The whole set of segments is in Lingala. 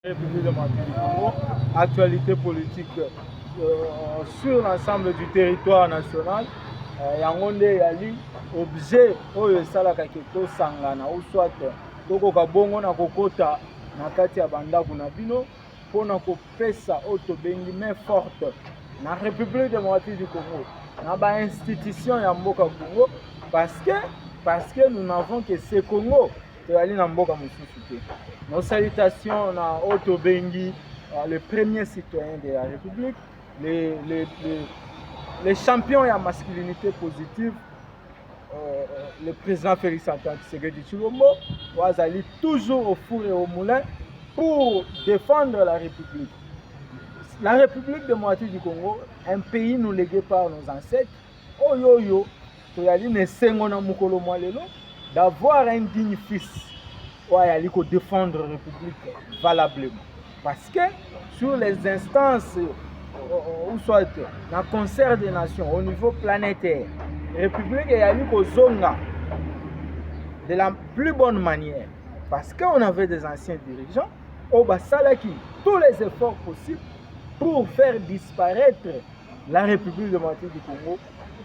République démocratique du Congo, actualité politique sur l'ensemble du territoire national. Yango nde yali objet oyo esalaka ke tosangana ou soit tokoka bongo na kokota na kati ya bandako na bino mpona kopesa oyo tobengi main forte na République démocratique du Congo na bainstitution ya mboka Congo parce que nous n'avons que ce Congo toyali na mboka mosusu te. Nos salutations na Otto Bengi, le premier citoyen de la République, les champions de la masculinité positive, le président Félix Antoine Tshisekedi Tshilombo, Ouazali toujours au four et au moulin pour défendre la République. La République démocratique du Congo, un pays nous légué par nos ancêtres, Oyoyo, Toyali Nesengona Mukolo Mwalelo, d'avoir un digne fils. Il faut défendre la République valablement. Parce que sur les instances, ou soit dans le concert des nations, au niveau planétaire, la République est allée au Zonga de la plus bonne manière. Parce qu'on avait des anciens dirigeants, au Basalaki, tous les efforts possibles pour faire disparaître la République démocratique du Congo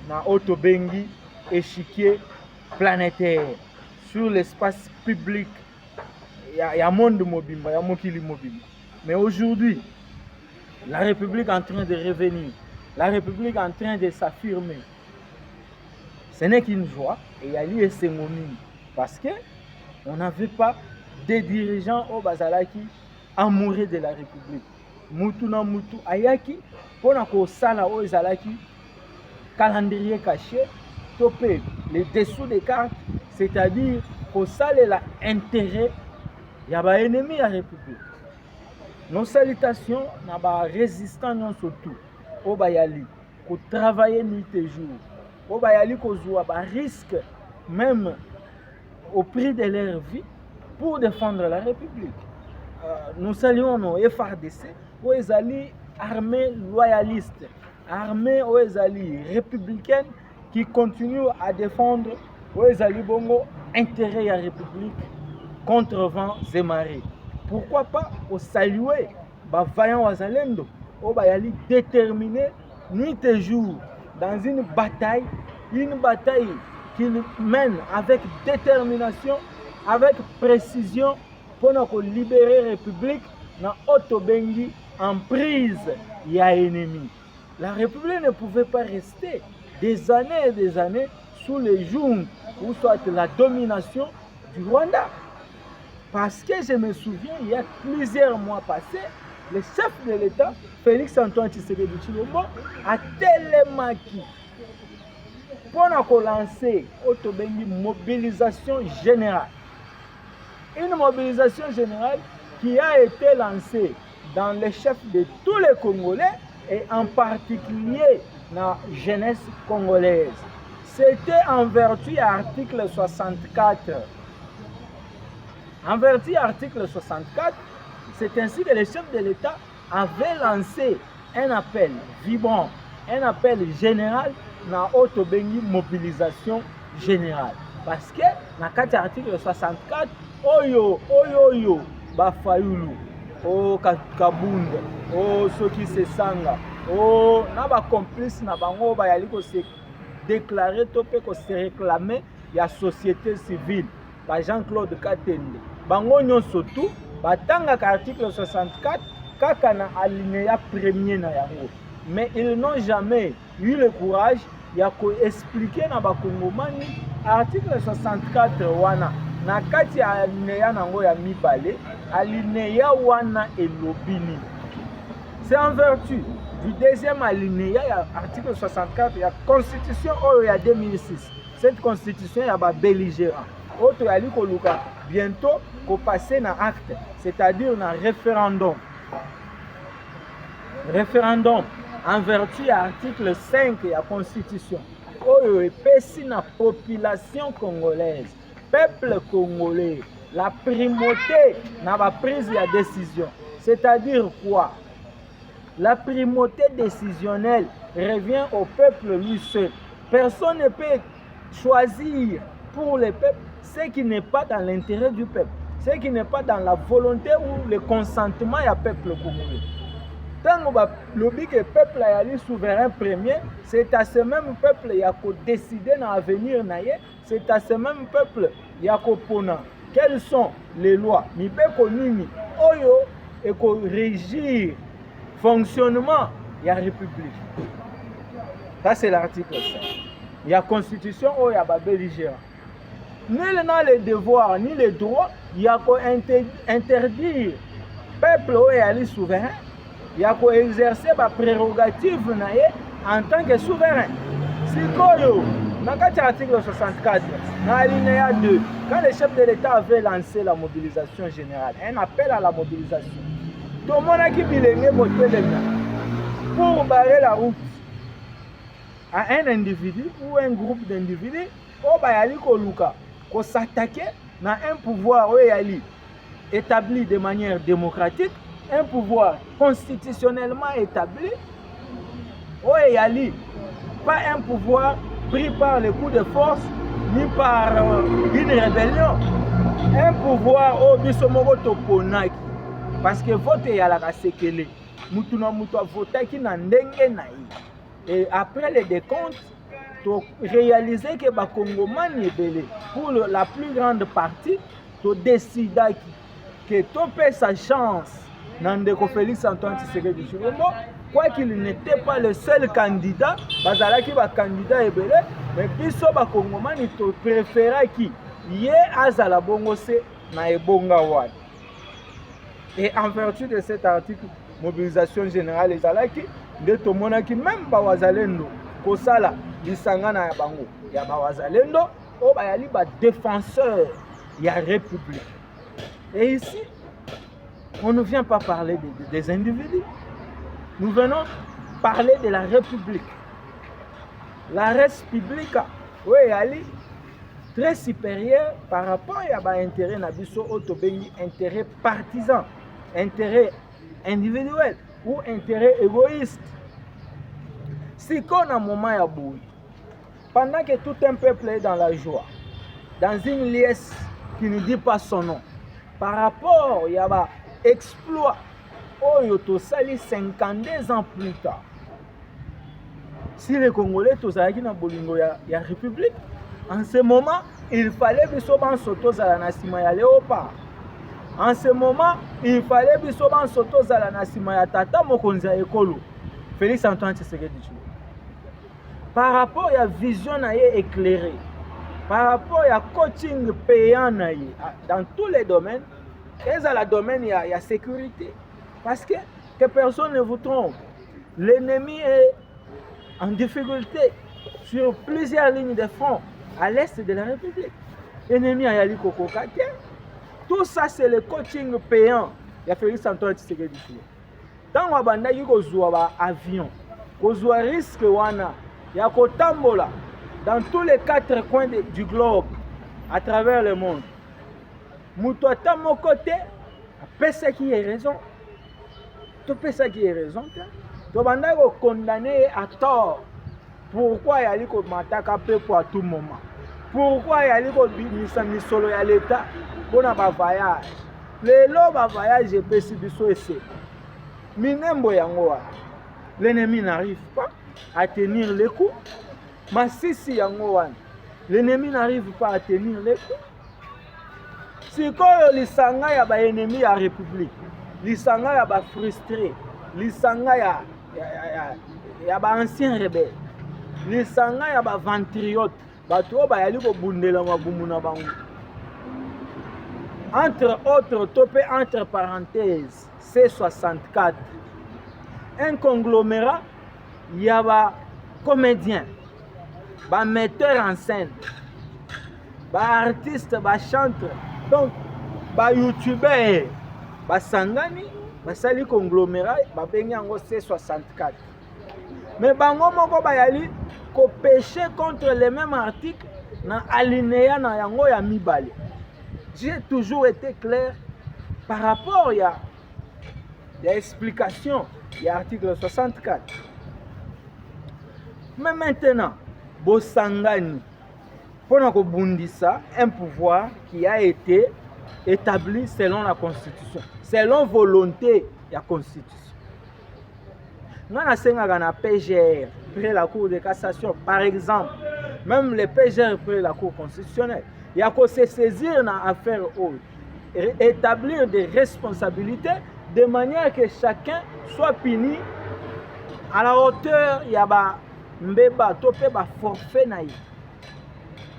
dans Otto Bengi, échiquier planétaire, sur l'espace public. Il y a un monde mobile, il y a un mokili mobile. Mais aujourd'hui, la République est en train de revenir. La République est en train de s'affirmer. Ce n'est qu'une joie. Et il y a lieu Sengomini. Parce qu'on n'avait pas des dirigeants au Bazalaki amoureux de la République. Mutuna Mutu Ayaki, pour qu'on sala au Zalaki, calendrier caché, topé les dessous des cartes, c'est-à-dire qu'on sale l'intérêt. Il y a des ennemis à la République. Nos salutations, nous avons résistants surtout. Au Bayali, pour travailler nuit et jour. Au Bayali, qu'on joue à risque, même au prix de leur vie, pour défendre la République. Nous saluons nos FRDC, où ils allaient armées loyalistes, armées où ils allaient républicaines, qui continuent à défendre où ils allaient bongo intérêt à la République. Contre vents et marées. Pourquoi pas au saluer les vaillants Wazalendo, au Bayali déterminé nuit et jour dans une bataille qu'ils mènent avec détermination, avec précision pour nous libérer la République dans Otto Bengi en prise il y a ennemi. La République ne pouvait pas rester des années et des années sous les jougs ou soit la domination du Rwanda. Parce que je me souviens, il y a plusieurs mois passés, le chef de l'État, Félix Antoine Tshisekedi Tshilombo, a télémaki pour lancer une mobilisation générale. Une mobilisation générale qui a été lancée dans les chefs de tous les Congolais et en particulier dans la jeunesse congolaise. C'était en vertu de l'article 64. En vertu de l'article 64, c'est ainsi que le chef de l'État avait lancé un appel vibrant, un appel général dans Otto Bengi mobilisation générale. Parce que dans l'article 64, Oyo, Bafayulu, O Kabunda, O Soki Sesanga, O Naba complice Nabango Bayaliko se déclarer, topé, se réclamer la société civile. Par Jean-Claude Katende. Bango nyonso tu batanga article 64 kaka na alinéa premier na yango. Mais ils n'ont jamais eu le courage ya ko expliquer na bakongomani article 64 wana na kati ya alinéa nango ya mibale alinéa wana elobini. C'est en vertu du deuxième alinéa ya article 64 ya constitution oyo ya 2006. Cette constitution ya ba belligérant. Autre ali koluka bientôt qu'on passer dans acte, c'est-à-dire dans référendum. Référendum en vertu de l'article 5 de la Constitution. Oyo epesi na population congolaise, peuple congolais, la primauté dans la prise de décision. C'est-à-dire quoi? La primauté décisionnelle revient au peuple lui seul. Personne ne peut choisir pour le peuple ce qui n'est pas dans l'intérêt du peuple. ce qui n'est pas dans la volonté ou le consentement du peuple congolais. Tant que le peuple est souverain premier, c'est à ce même peuple qu'il a décidé dans l'avenir, c'est à ce même peuple qu'il a pona. Quelles sont les lois? Mibeko nini oyo et ko régir fonctionnement de la République. Ça c'est l'article 5. Il y a constitution où il y a belligérant. Nul n'a le devoir ni le droit, il y a qu'à interdire peuple où il y a souverain, il y a qu'à exercer ma prérogative en tant que souverain. Si dans l'article 64, dans l'alinéa 2, quand le chef de l'État avait lancé la mobilisation générale, un appel à la mobilisation, tout le monde a qui pour barrer la route à un individu ou un groupe d'individus, pour s'attaquer à un pouvoir établi de manière démocratique, un pouvoir constitutionnellement établi, pas un pouvoir pris par le coup de force ni par une rébellion, un pouvoir au bisomoro toponaki, parce que vote ya la kasekele, mutu na mutu a voté na ndenge na ye. Et après le décompte, to réaliser que ba Congomani ebele pour la plus grande partie to décida que to paie sa chance Nandeko Félix Antoine Tshisekedi Tshilombo, quoi qu'il n'était pas le seul candidat, bazalaki ba candidat ebele, mais biso ba Congomani to préféra qui ye azala bongo se na ebonga wana. Et en vertu de cet article, mobilisation générale ezalaki de tomonaki même ba wazalendo kosala lisangana ya bango ya ba wazalendo o bayali ba défenseur ya république. Et ici on ne vient pas parler des individus. Nous venons parler de la République. La res publica, oui, elle est très supérieure par rapport à l'intérêt nabiso otobengi, intérêt partisan, intérêt individuel ou intérêt égoïste. Si qu'on a un moment ya boui, pendant que tout un peuple est dans la joie, dans une liesse qui ne dit pas son nom, par rapport il y a exploit Oyo tosali 52 ans plus tard. Si les Congolais tozalaki na bolingo ya République, en ce moment, il fallait biso ban soto zala na sima ya Léopard. En ce moment, il fallait biso ban soto zala na sima ya tata mokonzi ya ekolo, Félix Antoine Tshisekedi Tshilombo. Par rapport à la vision éclairée, par rapport à la coaching payant dans tous les domaines, et dans le domaine, il y a sécurité. Parce que personne ne vous trompe. L'ennemi est en difficulté sur plusieurs lignes de front à l'est de la République. L'ennemi a yali kokokake. Tout ça, c'est le coaching payant. Il y a Félix Antoine Tshisekedi Tshilombo. Dans le banda, il y a un avion. Il y a un risque. Il y a un tambola dans tous les 4 coins du globe, à travers le monde. Moutouata mon côté, après ce qui est raison. Tout ça qui est raison. Tu vas condamner à tort. Pourquoi il y a des gens pour à tout moment? Pourquoi il y a des gens qui sont à l'État pour un voyage? Les lots voyage et PCBSO. L'ennemi n'arrive pas à tenir les coups. Massissi Yangowan, l'ennemi n'arrive pas à tenir les coups. Si quand les sanga ya ba ennemi ya République, les sanga ya ba frustré, les sanga ya ba ancien rebelle, les sanga ya ba ventriote, ba to ba yali ko bundela mabumu na bango. Entre autres, topé entre parenthèses, C64, un conglomérat, il y a ba comédien, ba metteur en scène, ba artiste, ba chanteur. Donc, ba youtubeur, ba sangani, ba sali conglomérat, ba bengi yango C64. Mais bango moko ba yali ko péché contre les mêmes articles na alinéa na yango ya mibale. J'ai toujours été clair par rapport à l'explication de l'article 64. Mais maintenant, Bosangani, pour nous bundisa un pouvoir qui a été établi selon la Constitution, selon volonté de la Constitution. Nous avons un PGR près la Cour de cassation, par exemple, même les PGR près la Cour constitutionnelle, il y a qu'à se saisir dans l'affaire et établir des responsabilités de manière que chacun soit puni à la hauteur, il y a un forfait.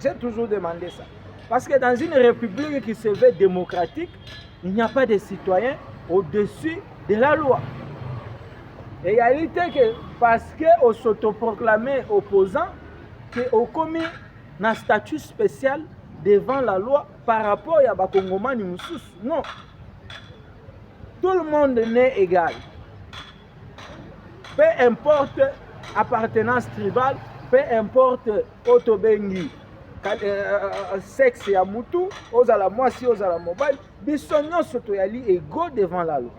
J'ai toujours demandé ça. Parce que dans une république qui se veut démocratique, il n'y a pas de citoyens au-dessus de la loi. Égalité que parce qu'on s'autoproclamait opposant, qu'on commis un statut spécial devant la loi par rapport à Bakongomani Moussous. Non. Tout le monde n'est égal. Peu importe appartenance tribale, peu importe autobengi, sexe ya mutu, ozala mwasi, ozala mobile, bisognon sotoyali égaux devant la loi.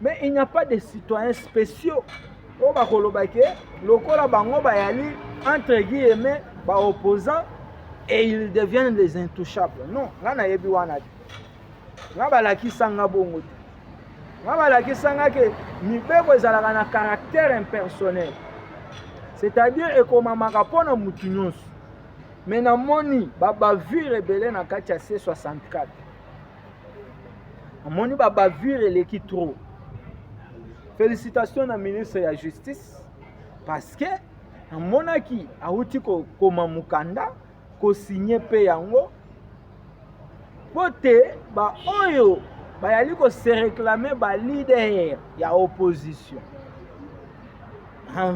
Mais il n'y a pas de citoyens spéciaux. Au bakolobake, lokola bango bayali entre guillemets opposants et ils deviennent des intouchables. Non, ngana yebi wana. Ngabalaki sanga bongo. Ngabalaki sanga ke mibeko ezalaka na caractère impersonnel. C'est-à-dire ekomamaka pona mutu nyonso. Mais namoni babavure ebele na kati ya C64. Namoni babavure eleki trop. Félicitations à ministre de la Justice parce que monaki auti ko mukanda ko signé pe yango pote ba oyo ba yali ko se réclamer ba leader ya opposition. En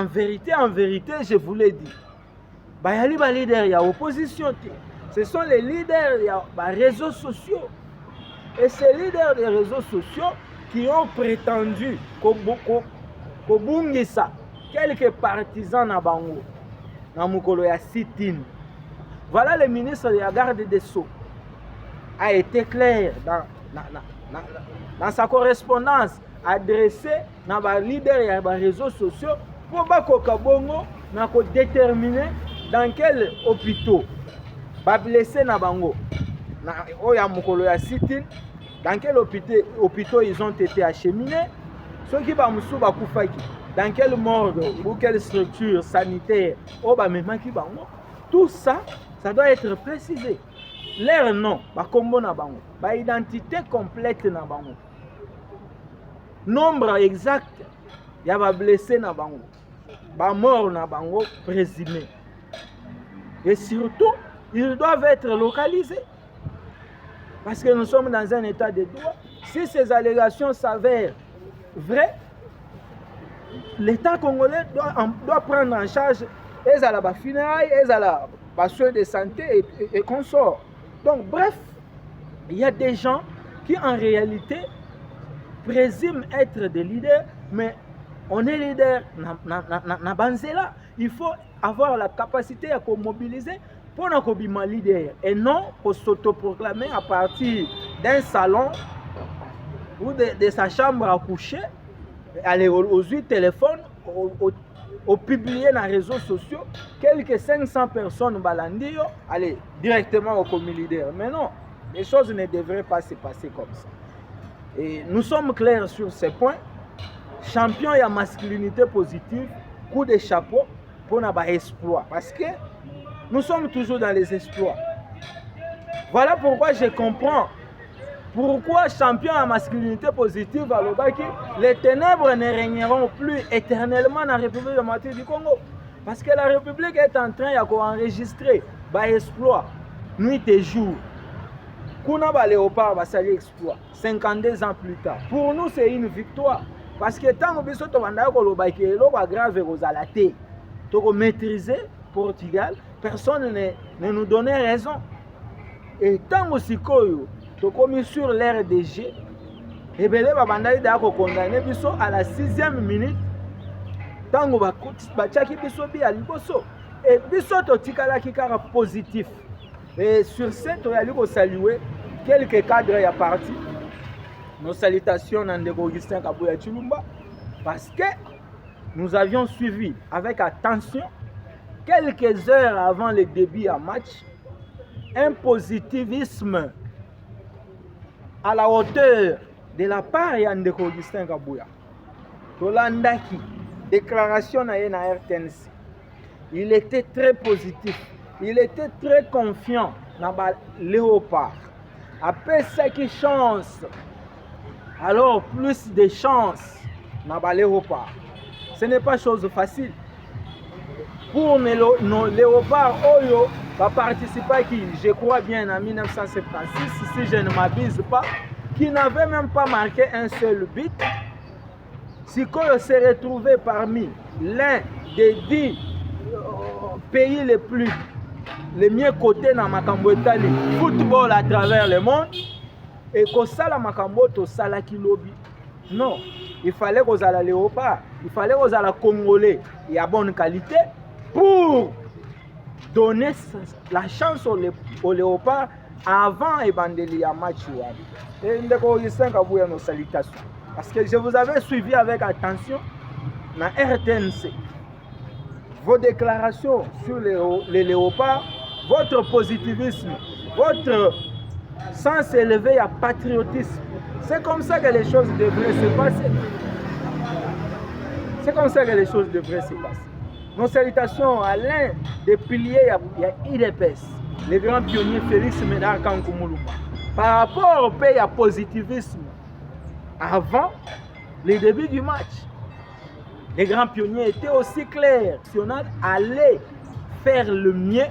vérité, je vous l'ai dit. Ba yali ba leader ya opposition. Ce sont les leaders ya ba réseaux sociaux. Et ces leaders des réseaux sociaux qui ont prétendu kobungisa quelques partisans na bango na mukolo ya sit-in. Voilà, le ministre de la garde des Sceaux a été clair dans sa correspondance adressée na ba leader ya ba réseaux sociaux pour bakoka bongo na ko déterminer dans quel hôpital ba blessé na bango na oya mukolo ya sit-in. Dans quel hôpital ils ont été acheminés? Ceux qui vont dans quelle morgue ou quelle structure sanitaire? Tout ça, ça doit être précisé. Leur nom, leur identité complète, nombre exact, il y a des blessés, des morts présumés. Et surtout, ils doivent être localisés. Parce que nous sommes dans un état de droit. Si ces allégations s'avèrent vraies, l'État congolais doit prendre en charge les funérailles, les soins de santé et consorts. Donc, bref, il y a des gens qui en réalité présument être des leaders, mais on est leader na banzela. Il faut avoir la capacité à mobiliser pour nous comme leader et non pour s'autoproclamer à partir d'un salon ou de sa chambre à coucher, aller aux 8 téléphones, au publier dans les réseaux sociaux, quelques 500 personnes balandio, aller directement au comité leader. Mais non, les choses ne devraient pas se passer comme ça. Et nous sommes clairs sur ces points. Champion et masculinité positive, coup de chapeau pour nos exploits. Parce que nous sommes toujours dans les exploits. Voilà pourquoi je comprends pourquoi champion en masculinité positive à l'Obaki, les ténèbres ne régneront plus éternellement dans la République démocratique du Congo. Parce que la République est en train d'enregistrer des exploits nuit et jour. Kuna ba léopard va saluer exploit 52 ans plus tard. Pour nous, c'est une victoire. Parce que tant que nous avons grave aux maîtriser Portugal, personne ne nous donnait raison. Et tant que nous sommes sur l'RDG, et bien nous avons condamné à la 6e minute. Tant que nous avons et nous avons positif. Et sur ce, nous allons saluer quelques cadres à parti. Nos salutations à Augustin Kabouya Chilumba, parce que nous avions suivi avec attention, quelques heures avant le début du match, un positivisme à la hauteur de la part ya ndeko Augustin Kabouya. Tolandaki déclaration na ye na RTNC. Il était très positif. Il était très confiant dans le léopard. Après ça qui chance, alors plus de chance dans le léopard. Ce n'est pas chose facile. Pour nos léopards, Oyo va participer qui, je crois bien en 1976, si je ne m'abuse pas, qui n'avait même pas marqué un seul but. Sikoyo s'est retrouvé parmi l'un des 10 pays les mieux cotés dans makambo etali football à travers le monde et kosala makambo to sala kilobi. Non, il fallait qu'on ait léopard, il fallait qu'on ait congolais et à bonne qualité pour donner la chance au léopard avant Ebandeli à match. Et ndeko Augustin Kabouya nos salutations. Parce que je vous avais suivi avec attention dans RTNC. Vos déclarations sur les léopards, votre positivisme, votre sens élevé à patriotisme. C'est comme ça que les choses devraient se passer. C'est comme ça que les choses devraient se passer. Nos salutations à l'un des piliers, il y a IDPS, le grand pionnier Félix Médard Kankoumoulouba. Par rapport au pays à positivisme, avant le début du match, les grands pionniers étaient aussi clairs. Allaient faire le mieux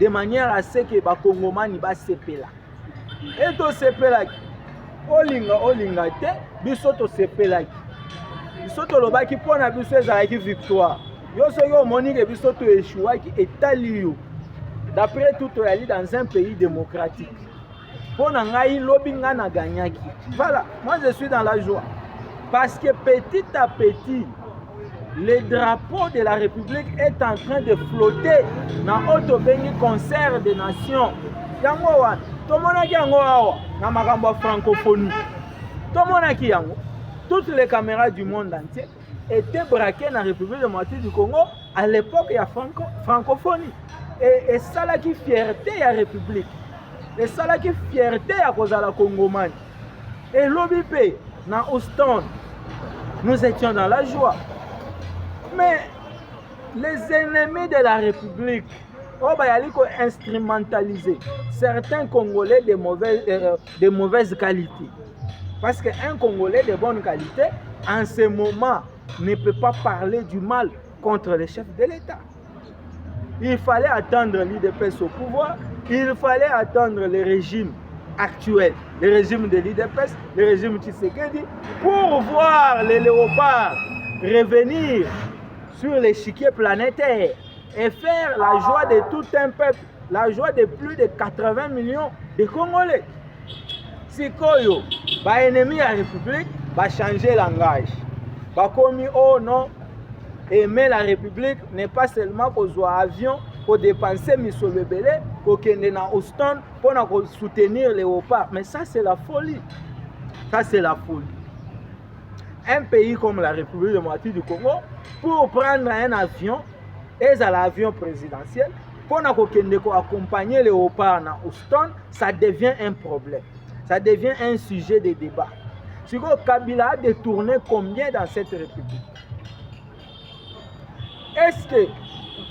de manière à ce que les Congomani va se là. Et tout se là. Olinga te, bisoto se là. Bisoto lobaki pona biso ezalaki victoire. Yo soyo monique bisoto échouaki etali. D'après tout, on est dans un pays démocratique. Pona ngai lobinga na gagnaki. Voilà, moi je suis dans la joie. Parce que petit à petit, le drapeau de la République est en train de flotter dans Otobeni concert des nations. Yango wana, tomonaki yango awa na makambo ya francophonie. Tomonaki yango. Toutes les caméras du monde entier étaient braquées dans la République démocratique du Congo à l'époque il y a francophonie. Et ça là qui fierté à la République. Et ça là qui fierté à cause de la Congomanie. Et l'OBP dans Houston, nous étions dans la joie. Mais les ennemis de la République, ils ont instrumentalisé certains Congolais de mauvaise qualité. Parce qu'un Congolais de bonne qualité, en ce moment, ne peut pas parler du mal contre le chef de l'État. Il fallait attendre l'IDPS au pouvoir, il fallait attendre le régime actuel, le régime de l'IDPS, le régime Tshisekedi, pour voir les léopards revenir sur l'échiquier planétaire et faire la joie de tout un peuple, la joie de plus de 80 millions de Congolais. Sikoyo, ba ennemi à la République, va changer langage. Ba komi oh non, aimer la République n'est pas seulement pour un avion, pour dépenser Misolo Belé, pour qu'il y ait dans Houston, pour soutenir les léopards. Mais ça c'est la folie. Ça c'est la folie. Un pays comme la République démocratique du Congo, pour prendre un avion, et à l'avion présidentiel, pour accompagner les léopards dans Houston, ça devient un problème. Ça devient un sujet de débat. Si Kabila a détourné combien dans cette République? Est-ce que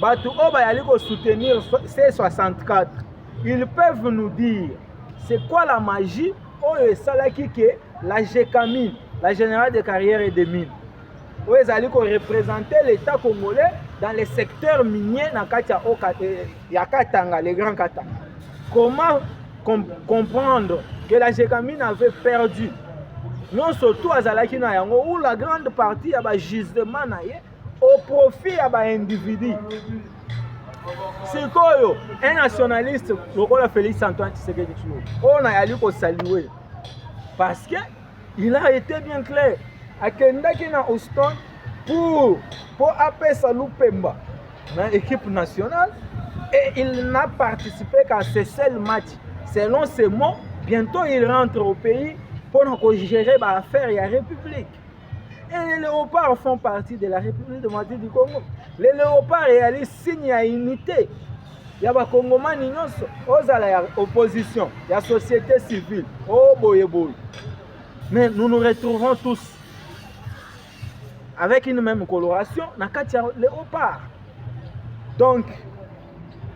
Batu Obayali va soutenir C64? Ils peuvent nous dire c'est quoi la magie que la GECAMINE, la Générale de Carrière et des Mines, où ils allaient représenter l'État congolais dans les secteurs miniers ya Katanga, les grands Katanga. Comment comprendre que la GECAMINE avait perdu non surtout à Zalaki na yango où la grande partie ya ba gisement na ye au profit ya ba individu. Sikoyo, un nationaliste, le Félix Antoine Tshisekedi Tshilombo, on a allé pour saluer parce que il a été bien clair. Akendaki na Houston pour appeler Salou Pemba dans l'équipe nationale et il n'a participé qu'à ce seul match. Selon ses mots, bientôt il rentre au pays pour gérer les affaires et la République. Et les léopards font partie de la République démocratique du Congo. Les léopards réalisent signe à unité. ya bakongomani nyonso ozala ya opposition ya société civile oh boye boye. Mais nous nous retrouvons tous avec une même coloration na kati ya léopard. Donc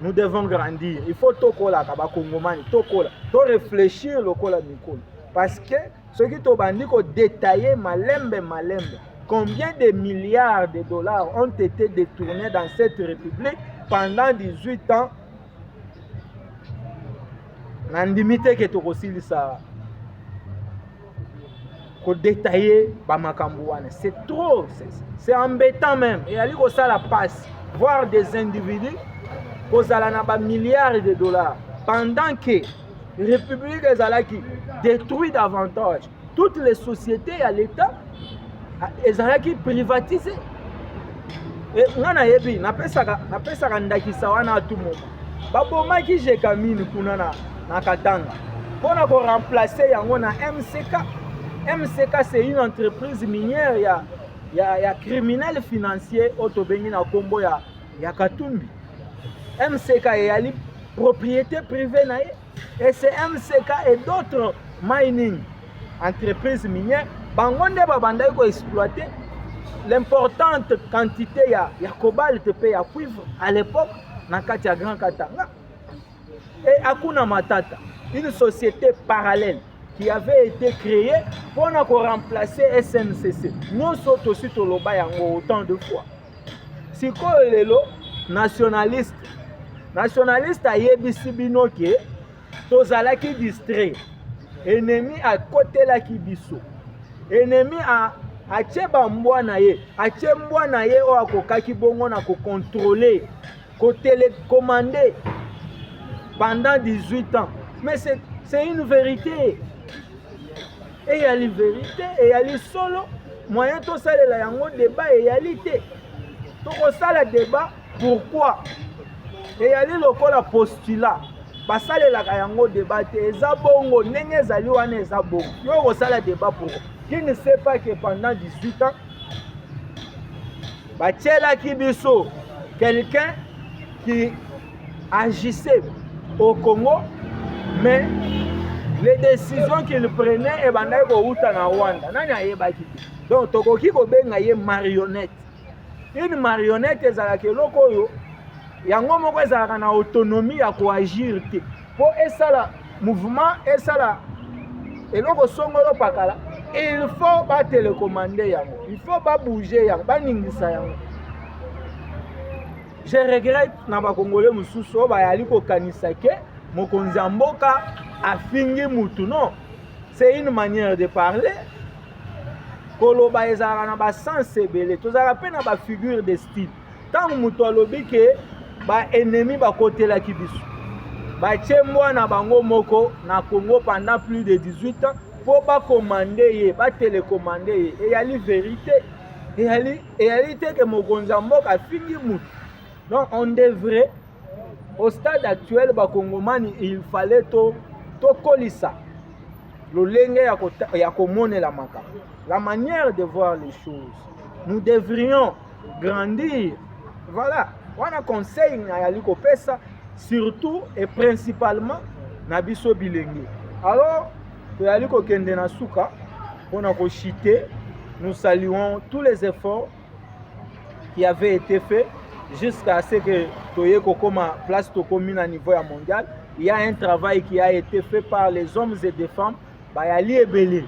nous devons grandir. Il faut tokola bakongomani tokola to réfléchir lokola mikolo, parce que ceux qui tobandi ko détailler malembe combien de milliards de dollars ont été détournés dans cette république pendant 18 ans. Nandimite ke tokosilisa ko détailler ba makambo wana, c'est trop, c'est embêtant même. Et ali ko ça la passe voir des individus kozala na ba milliards de dollars pendant que république ezalaki détruit davantage toutes les sociétés à l'état ezalaki privatisé. Et ngana yebi napesaka ndakisa wana tout moment babomaki jekamine kuna na Katanga pona ko remplacer yango na MCK. MCK c'est une entreprise minière ya criminel financier otobengi na kombo ya Katumbi. MCK est propriété privée na ye, et c'est MCK et d'autres mining entreprises minières bangonde babanda ko exploiter l'importante quantité ya cobalt pe ya cuivre à l'époque na kati ya Grand Katanga. Et Akuna Matata, une société parallèle qui avait été créée pour remplacer SNCC. Nous sommes aussi toloba yango autant de fois. Si ko lelo nationaliste a yebisi bino ke tozalaki distrait, ennemi a côté la kibiso, ennemi a cheba mbwana ye, mbwana ye o akokaki bongo na ko contrôler, ko télécommander pendant 18 ans. Mais c'est une vérité. Et il y a une vérité, et il y a le solo moyen to salela yango débat et réalité. To ko sala débat pourquoi? Et il y a le lokola postulat. Ba salela yango débat eza bongo ndenge ezali wana eza bongo. Yo ko sala débat pourquoi? Qui ne sait pas que pendant 18 ans ba tchela kibiso quelqu'un qui agissait au Congo, mais les décisions qu'il prenait et bandai ko uta na Rwanda nani ayebaki. Donc tokoki ko benga ye marionnette. Une marionnette ezalaka eloko oyo yango moko ezalaka na autonomie ya koagir te po esala mouvement esala eloko songolo pakala. Il faut ba télécommander yango, il faut ba bouger yango, ba ningisa yango. Je regrette na ba Congolais mususu ba yali ko kanisa ke mokonzi mboka afingi mutu. Non, c'est une manière de parler. Koloba ezara na ba sens ebele, tozala pe na ba figure de style. Tant mutu alobi ke ba ennemi ba kotela kibisu. Ba tchembwa na bango moko na Congo pendant plus de 18 ans pour ba commander ye, ba télécommander ye. Et yali vérité. Et yali te ke mokonzi mboka afingi mutu. Donc on devrait, au stade actuel, il fallait to kolisa. La manière de voir les choses. Nous devrions grandir. Voilà. On a conseil surtout et principalement Nabiso Bilengi. Alors, nous saluons tous les efforts qui avaient été faits jusqu'à ce que Toye Kokoma place Tokomine à niveau mondial. Il y a un travail qui a été fait par les hommes et des femmes. Bayali et Belé.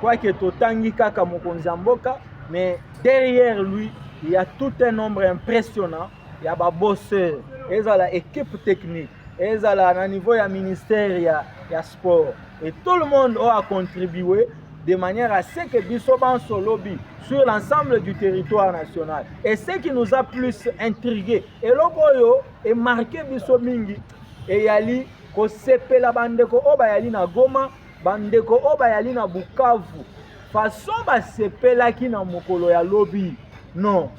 Quoique Totangi Kaka Mokonzamboka, mais derrière lui, il y a tout un nombre impressionnant. Il y a des bosseurs, il y a l'équipe technique, il y a niveau du ministère, il y a sport. Et tout le monde a contribué de manière à ce que Bissoban Solobi sur l'ensemble du territoire national. Et ce qui nous a plus intrigué, et l'Okoyo est marqué Bissomingi, et Yali, ko sepe la bandeko obayali na Goma, bandeko obayali na Bukavu. Façon ba sepe la ki na mokolo ya lobby. Non.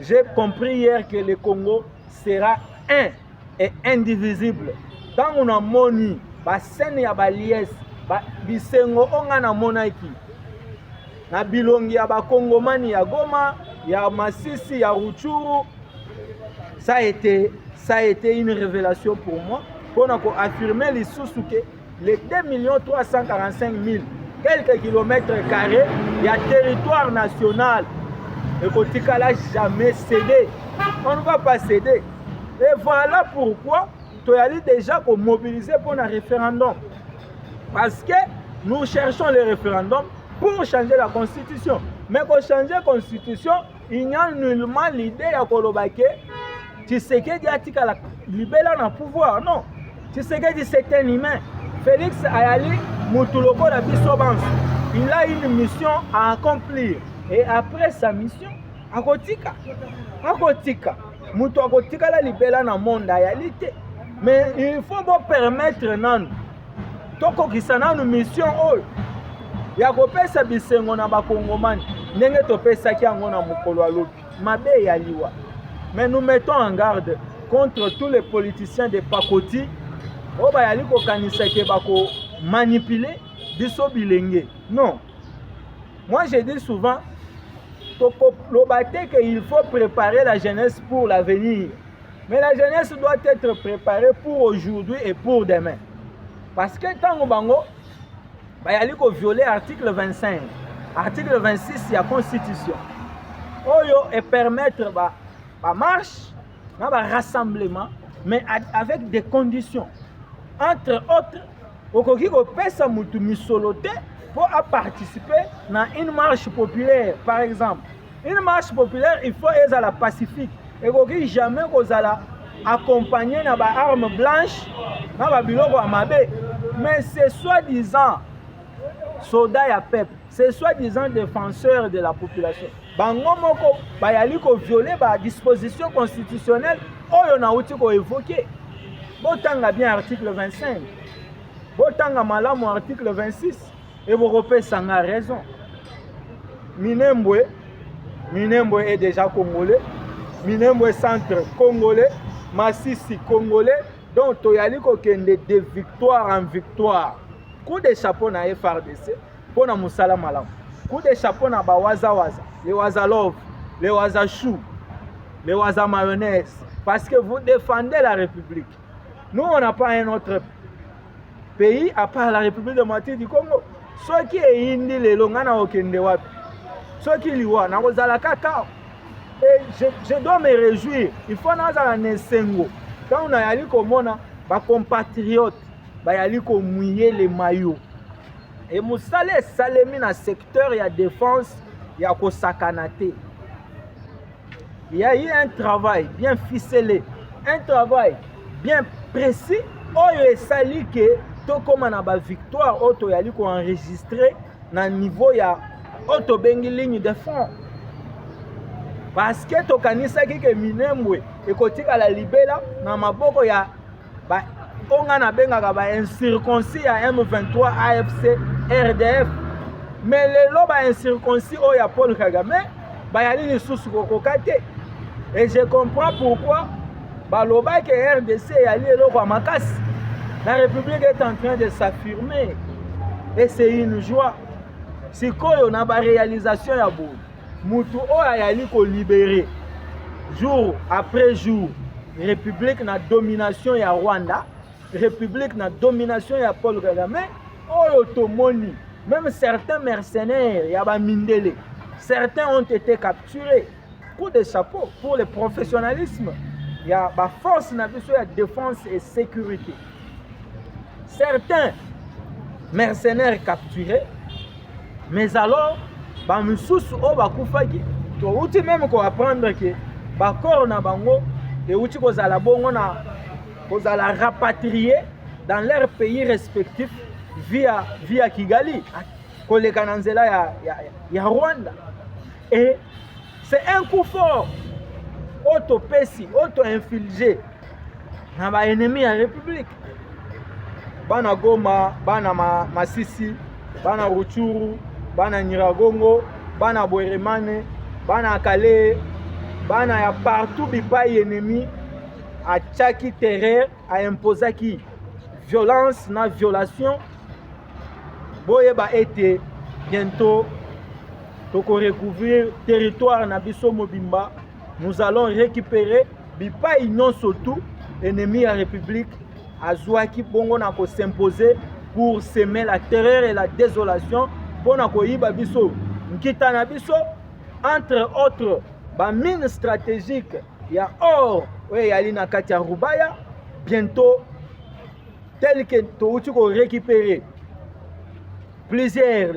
J'ai compris hier que le Congo sera un et indivisible. Tant on a moni, ba sene ya ba lies, ba bisengo onga na monaki. Na bilongi ya ba Kongomani ya Goma, ya Masisi, ya Ruchuru. ça a été une révélation pour moi, pour affirmer les sous que les 2 345 000 quelques kilomètres carrés, il y a territoire national. Et Kotika n'a jamais cédé. On ne va pas céder. Et voilà pourquoi tu as déjà mobilisé pour un référendum. Parce que nous cherchons le référendum pour changer la constitution. Mais pour changer la constitution, il n'y a nullement l'idée de Kolobake. Tu sais que Diatika la libéra dans le pouvoir. Non. Tu sais que c'est un humain. Félix Ayali Moutuloko la Bissobans. Il a une mission à accomplir. Et après sa mission, Akotika. Moutou Akotika la libéra dans le monde réalité. Mais il faut permettre nan. Toko kisana une mission oyo. Ya kopesa bisengo na bakongomani. Ndenge topesa ki yango na mokolo alobi. Mabe ya liwa. Mais nous mettons en garde contre tous les politiciens de Pakoti. Oh ba yali ko kanisa ke bako manipuler biso bilenge. Non. Moi je dis souvent qu'il faut préparer la jeunesse pour l'avenir. Mais la jeunesse doit être préparée pour aujourd'hui et pour demain. Parce que tant bango ba yali ko violer article 25, article 26 de la constitution. Oyo et permettre ba marche, ba rassemblement, mais avec des conditions. Entre autres, okoki ko pesa mutu misolote pour participer dans une marche populaire, par exemple. Une marche populaire, il faut être à la pacifique. Et okoki jamais kozala accompagné na ba arme blanche, na ba biloko amabe. Mais c'est soi-disant soldats ya peuple, c'est soi-disant défenseurs de la population. Bango moko bayali ko violer ba disposition constitutionnelle oyo na uti ko évoquer. Botanga bien article 25. Botanga malamu article 26 et vous repensez a raison. Minembwe est déjà congolais. Minembwe centre congolais, Massissi congolais. Donc toyali ko kende de victoire en victoire. Coup de chapeau na FRDC pour na musala malamu. Coup de chapeau na ba waza, les waza love, les waza chou, les waza mayonnaise. Parce que vous défendez la République. Nous, on n'a pas un autre pays à part la République démocratique du Congo. Ceux qui est indi les longana okende wapi. Ceux qui liwa na kozala kaka. Et je dois me réjouir. Il faut nazala nesengo. Quand on a yali komona ba compatriotes ba yali ko mouiller les maillots. Et musale salemi na secteur ya défense ya ko sakanate. Il y a eu un travail bien ficelé, un travail bien précis. Oyo esali ke to koma na ba victoire auto yali ko enregistrer na niveau ya auto bengi ligne de front. Parce que to kanisa ki ke Minembwe ekotika la libela na maboko ya ba onga na benga ka ba incirconcis ya M23 AFC RDF. Mais lelo ba incirconcis o ya Paul Kagame ba yali lisusu kokokate. Et je comprends pourquoi baloba que RDC yali eloko ya makasi. La République est en train de s'affirmer. Et c'est une joie. Si koyo na ba réalisation ya bo. Mutu o yali ko libérer jour après jour. République na domination ya Rwanda, République na domination ya Paul Kagame, oyo tomoni. Même certains mercenaires ya ba Mindele, certains ont été capturés. Coup de chapeau pour le professionnalisme. Il y a la force na biso ya défense et sécurité. Certains mercenaires capturés, mais alors ba misusu o bakufaki to uti même ko apprendre que ba corps na bango et uti kozala bongo na kozala rapatrier dans leur pays respectif via Kigali koleka na nzela ya Rwanda. Et c'est un coup fort auto-pesi, auto-infligé na ba ennemi ya République. Bana Goma, bana Masisi, bana Ruchuru, bana Nyiragongo, bana Bweremane, bana Kale, bana ya partout bipai ennemi a tchaki terreur, a imposé qui violence na violation. Boye ba été bientôt toko recouvrir territoire na biso mobimba. Nous allons récupérer bipai nyonso tout ennemi ya République azwaki bongo na ko s'imposer pour semer la terreur et la désolation pour na ko yiba biso nkita na biso entre autres ba mine stratégique ya or oyo yali na kati ya Rubaya bientôt tel que touti ko récupérer plusieurs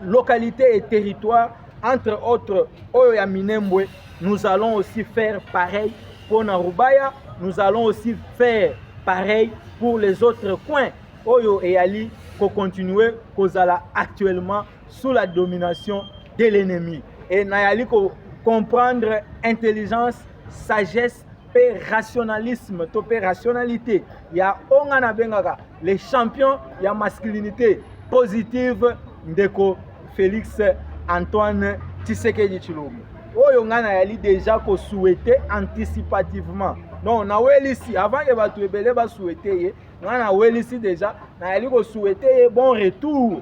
localités et territoires entre autres oyo ya Minembwe. Nous allons aussi faire pareil pour Narubaya, nous allons aussi faire pareil pour les autres coins. Oyo et Ali pour continuer kozala actuellement sous la domination de l'ennemi. Et Nayali ko comprendre intelligence, sagesse et rationalisme, topé rationalité. Il y a ongana bengaka les champions, il y a masculinité positive ndeko Félix Antoine Tshisekedi Tshilombo. Oyo ngana yali déjà ko souhaiter anticipativement. Non, na welisi avant que batu ebele ba souhaiter ngana welisi déjà na yali ko souhaiter bon retour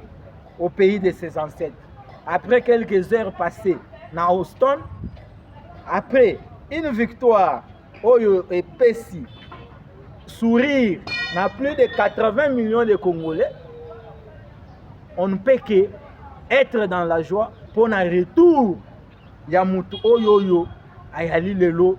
au pays de ses ancêtres. Après quelques heures passées na Houston, après une victoire oyo epesi sourire na plus de 80 millions de Congolais, on ne peut que être dans la joie pour un retour. Ya mutu oyoyo ayali lelo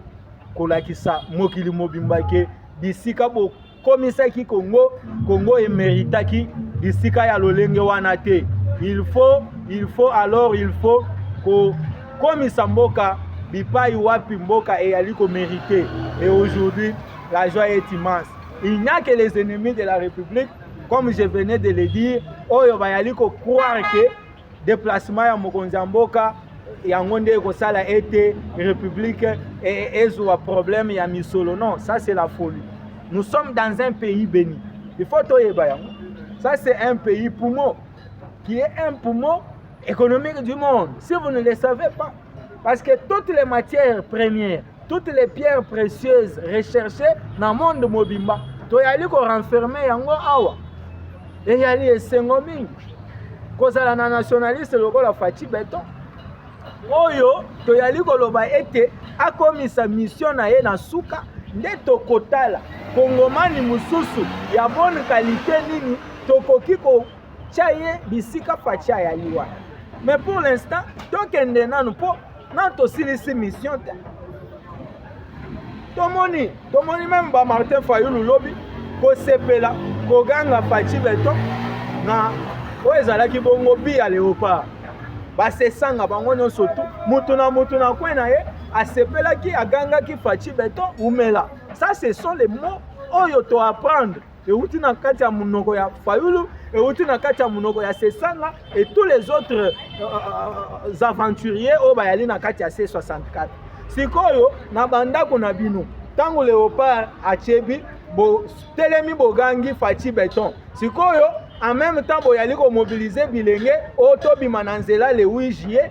kolakisa mokili mobimba ke bisika bo komisa ki Congo emeritaki bisika ya lolenge wana te. Il faut ko komisa mboka bipai wapi mboka eyali ko mériter. Et aujourd'hui la joie est immense. Il n'y a que les ennemis de la République, comme je venais de le dire, oyo bayali ko croire que déplacement ya mokonzi mboka yango nde kosala ete République ezwa problème ya misolo. Non, ça c'est la folie. Nous sommes dans un pays béni. Il faut toyeba yango. Ça c'est un pays poumon qui est un poumon économique du monde. Si vous ne le savez pas, parce que toutes les matières premières, toutes les pierres précieuses recherchées dans le monde mobimba, toyali ko renfermer yango awa. Et yali esengo mingi. Kozala na nationaliste lokola Fachi Beton. Oyo toyali koloba ete akomisa mission na ye na suka nde tokotala kongomani mususu ya bonne qualité nini tokoki ko chaye bisika Fachi ayali wa. Mais pour l'instant tokende nanu po nan tosilisi mission te. Tomoni même ba Martin Fayulu lobi ko sepela ko ganga Fachi Beton na oyo ezalaki bongo bi ya léopard. Basesanga bango nyonso tu mutu na kwena ye asepelaki agangaki Fachi Beton umela. Ça ce sont les mots oyo to apprendre euti na kati ya munoko ya Fayulu, euti na kati ya munoko ya Sesanga et tous les autres aventuriers oyo bayali na kati ya C64. Sikoyo na bandako na bino tango léopard achebi bo telemi bogangi Fachi Beton. Sikoyo en même temps boyali ko mobiliser bilenge otobima na nzela le 8 juillet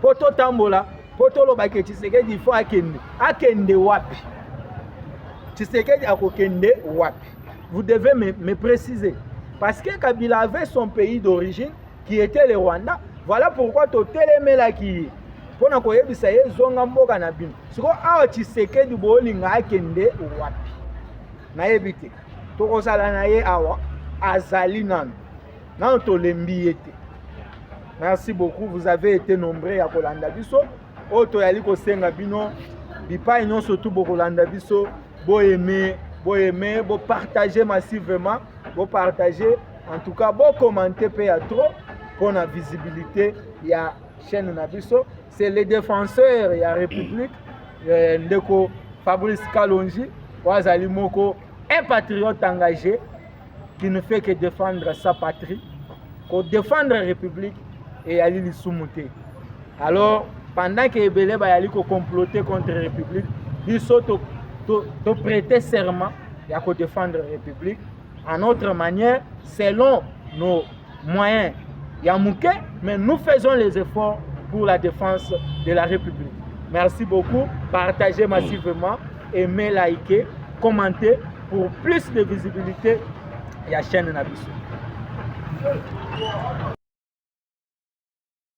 poto tambola poto lobake Tshisekedi il faut akende wapi. Tshisekedi akokende wapi. Vous devez me préciser parce que Kabila avait son pays d'origine qui était le Rwanda. Voilà pourquoi to telemela ki pona koyebisa ye zonga mboka na bino. Siko awa Tshisekedi bolinga akende wapi. Na yebite to kozala na ye awa azali nan to lembiete. Merci beaucoup, vous avez été nombreux à kolanda biso oto yali ko senga bino bipai nyonso tu bokolanda biso bo aimer bo partager massivement, bo partager en tout cas bo commenter pe ya trop pour la visibilité ya chaîne na biso. C'est les défenseurs ya République ndeko Fabrice Kalonji wazali moko un patriote engagé qui ne fait que défendre sa patrie, pour défendre la République et aller les soumettre. Alors, pendant que Ebele Bayali comploter contre la République, il faut prêter serment et défendre la République en autre manière, selon nos moyens. Il y a mouké, mais nous faisons les efforts pour la défense de la République. Merci beaucoup. Partagez massivement, aimez, likez, commentez pour plus de visibilité. Il y a chaîne Nabiso.